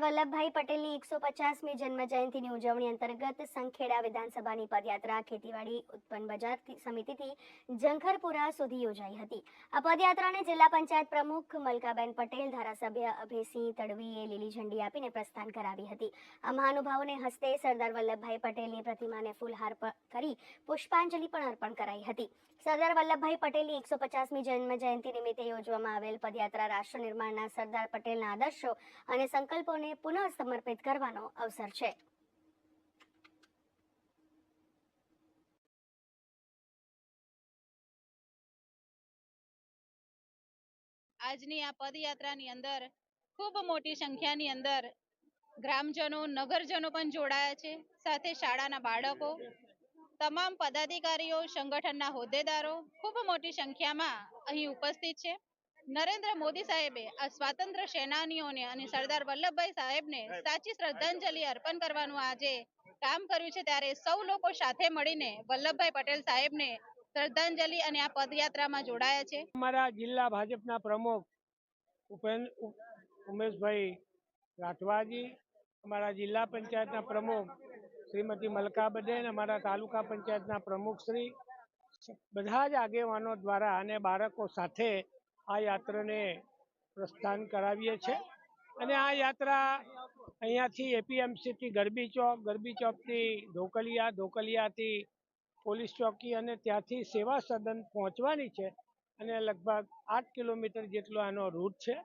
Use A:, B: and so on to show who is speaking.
A: વલ્લભભાઈ પટેલની 150મી જન્મજયંતિની ઉજવણી અંતર્ગત સંખેડા વિધાનસભાની પદયાત્રા ખેતીવાડી ઉત્પન્ન બજાર સમિતિથી ઝંખરપુરા સુધી યોજાઈ હતી. આ પદયાત્રાને જિલ્લા પંચાયત પ્રમુખ મલકાબેન પટેલ, ધારાસભ્ય અભયસિંહ તડવીએ લીલી ઝંડી આપીને પ્રસ્થાન કરાવી હતી. આ મહાનુભાવોને હસ્તે સરદાર વલ્લભભાઈ પટેલની પ્રતિમાને ફૂલહાર કરી પુષ્પાંજલિ પણ અર્પણ કરાઈ હતી. સરદાર વલ્લભભાઈ પટેલની 150મી જન્મજયંતિ નિમિત્તે યોજવામાં આવેલ પદયાત્રા રાષ્ટ્ર નિર્માણના સરદાર પટેલના આદર્શો અને સંકલ્પોને પુનઃ સમર્પિત કરવાનો અવસર છે.
B: આજની આ પદયાત્રાની અંદર ખૂબ મોટી સંખ્યાની અંદર ગ્રામજનો, નગરજનો પણ જોડાયા છે. સાથે શાળાના બાળકો, તમામ પદાધિકારીઓ, સંગઠનના હોદ્દેદારો ખૂબ મોટી સંખ્યામાં અહીં ઉપસ્થિત છે. નરેન્દ્ર મોદી સાહેબે આ સ્વાતંત્ર્ય સેનાનીઓને અને સરદાર વલ્લભભાઈ સાહેબને સાચી શ્રદ્ધાંજલિ અર્પણ કરવાનું આજે કામ કર્યું છે. ત્યારે સૌ લોકો સાથે મળીને વલ્લભભાઈ પટેલ સાહેબને શ્રદ્ધાંજલિ અને આ પદયાત્રામાં જોડાયા છે.
C: અમારા જિલ્લા ભાજપના પ્રમુખ ઉમેશભાઈ રાઠવાજી, અમારા જિલ્લા પંચાયતના પ્રમુખ શ્રીમતી મલકાબેન, અમારા તાલુકા પંચાયતના પ્રમુખ શ્રી, બધા જ આગેવાનો દ્વારા અને બાળકો સાથે આ યાત્રાને પ્રસ્થાન કરાવીએ છીએ. અને આ યાત્રા અહીંયાથી એપીએમસીથી ગરબી ચોકથી ધોકલિયાથી પોલીસ ચોકી અને ત્યાંથી સેવા સદન પહોંચવાની છે. અને લગભગ 8 કિલોમીટર જેટલો આનો રૂટ છે.